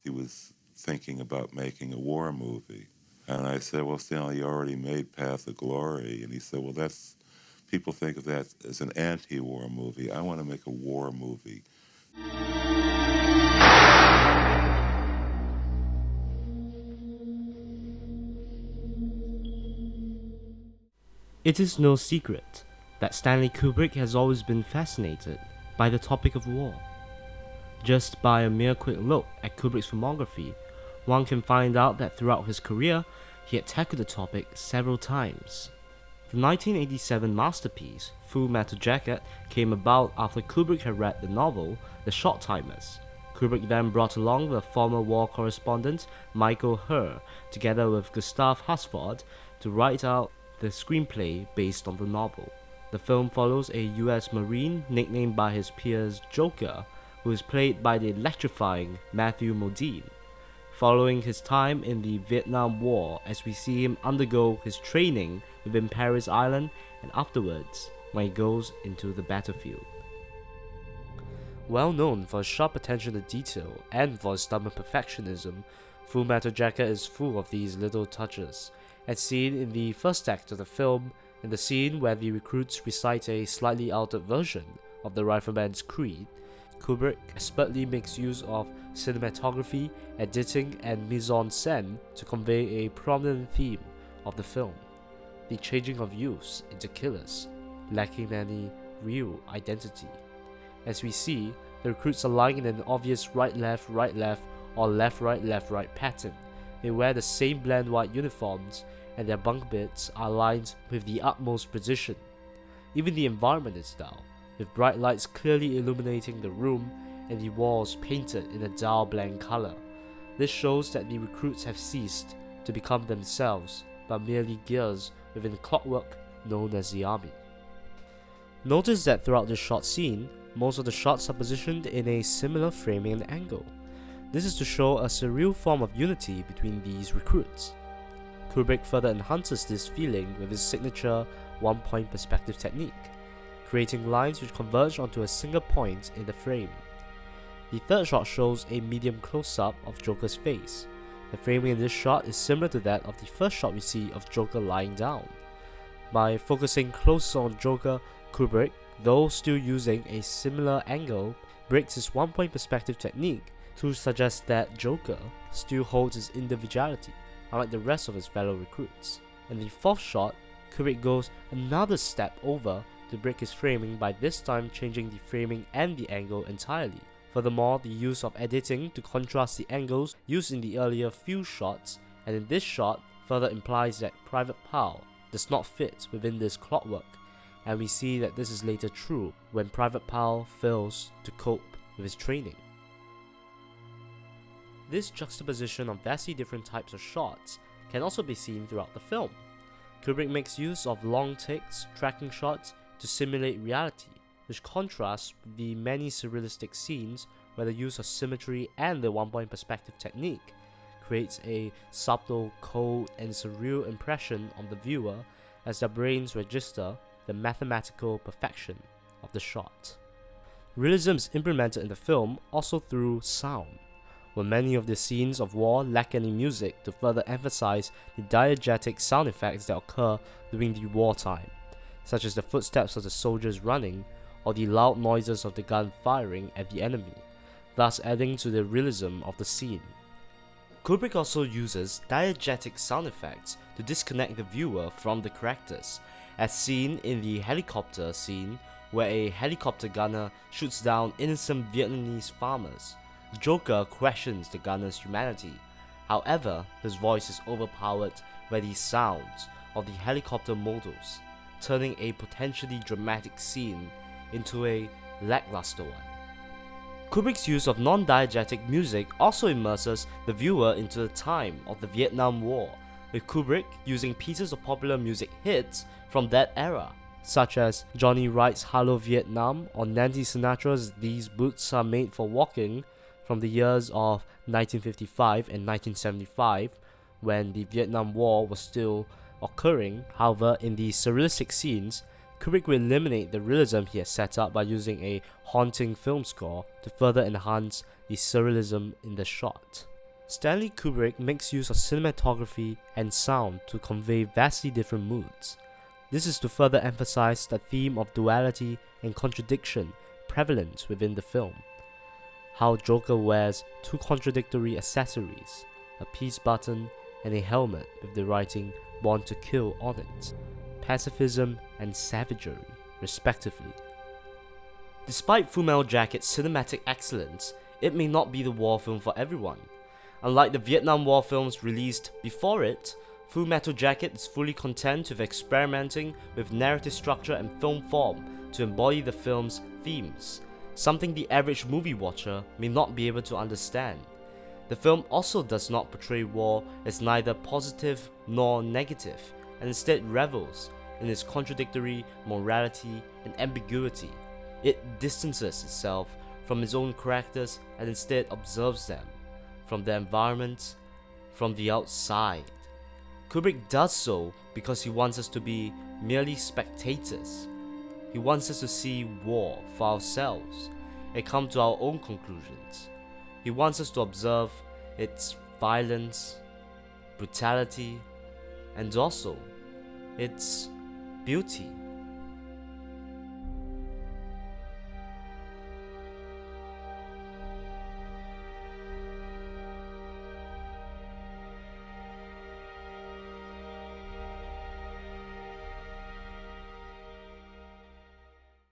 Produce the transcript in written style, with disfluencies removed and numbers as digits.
He was thinking about making a war movie. And I said, well, Stanley, you already made Path of Glory. And he said, well, that's people think of that as an anti-war movie. I want to make a war movie. It is no secret that Stanley Kubrick has always been fascinated by the topic of war. Just by a mere quick look at Kubrick's filmography, one can find out that throughout his career, he had tackled the topic several times. The 1987 masterpiece, Full Metal Jacket, came about after Kubrick had read the novel The Short Timers. Kubrick then brought along the former war correspondent Michael Herr, together with Gustav Hasford, to write out the screenplay based on the novel. The film follows a US Marine nicknamed by his peers Joker, who is played by the electrifying Matthew Modine, following his time in the Vietnam War as we see him undergo his training within Parris Island and afterwards when he goes into the battlefield. Well known for his sharp attention to detail and for his stubborn perfectionism, Full Metal Jacket is full of these little touches, as seen in the first act of the film, in the scene where the recruits recite a slightly altered version of the Rifleman's Creed. Kubrick expertly makes use of cinematography, editing, and mise-en-scène to convey a prominent theme of the film: the changing of youths into killers, lacking any real identity. As we see, the recruits are lying in an obvious right-left, right-left, or left-right, left-right pattern. They wear the same bland white uniforms, and their bunk beds are lined with the utmost precision. Even the environment is dull, with bright lights clearly illuminating the room and the walls painted in a dull blank color. This shows that the recruits have ceased to become themselves, but merely gears within the clockwork known as the army. Notice that throughout this short scene, most of the shots are positioned in a similar framing and angle. This is to show a surreal form of unity between these recruits. Kubrick further enhances this feeling with his signature one-point perspective technique, creating lines which converge onto a single point in the frame. The third shot shows a medium close-up of Joker's face. The framing in this shot is similar to that of the first shot we see of Joker lying down. By focusing closer on Joker, Kubrick, though still using a similar angle, breaks his one-point perspective technique to suggest that Joker still holds his individuality, unlike the rest of his fellow recruits. In the fourth shot, Kubrick goes another step over to break his framing by this time changing the framing and the angle entirely. Furthermore, the use of editing to contrast the angles used in the earlier few shots and in this shot further implies that Private Pao does not fit within this clockwork, and we see that this is later true when Private Pao fails to cope with his training. This juxtaposition of vastly different types of shots can also be seen throughout the film. Kubrick makes use of long takes, tracking shots to simulate reality, which contrasts with the many surrealistic scenes where the use of symmetry and the one-point perspective technique creates a subtle, cold, and surreal impression on the viewer as their brains register the mathematical perfection of the shot. Realism is implemented in the film also through sound, where many of the scenes of war lack any music to further emphasize the diegetic sound effects that occur during the wartime, such as the footsteps of the soldiers running or the loud noises of the gun firing at the enemy, thus adding to the realism of the scene. Kubrick also uses diegetic sound effects to disconnect the viewer from the characters, as seen in the helicopter scene where a helicopter gunner shoots down innocent Vietnamese farmers. Joker questions the gunner's humanity. However, his voice is overpowered by the sounds of the helicopter models, turning a potentially dramatic scene into a lackluster one. Kubrick's use of non-diegetic music also immerses the viewer into the time of the Vietnam War, with Kubrick using pieces of popular music hits from that era, such as Johnny Wright's Hello Vietnam or Nancy Sinatra's These Boots Are Made for Walking from the years of 1955 and 1975, when the Vietnam War was still occurring. However, in the surrealistic scenes, Kubrick will eliminate the realism he has set up by using a haunting film score to further enhance the surrealism in the shot. Stanley Kubrick makes use of cinematography and sound to convey vastly different moods. This is to further emphasize the theme of duality and contradiction prevalent within the film. How Joker wears two contradictory accessories, a peace button and a helmet with the writing "Born to Kill" on it, pacifism and savagery, respectively. Despite Fullmetal Jacket's cinematic excellence, it may not be the war film for everyone. Unlike the Vietnam War films released before it, Fullmetal Jacket is fully content with experimenting with narrative structure and film form to embody the film's themes, something the average movie watcher may not be able to understand. The film also does not portray war as neither positive nor negative, and instead revels in its contradictory morality and ambiguity. It distances itself from its own characters and instead observes them, from the environment, from the outside. Kubrick does so because he wants us to be merely spectators. He wants us to see war for ourselves and come to our own conclusions. He wants us to observe its violence, brutality, and also its beauty.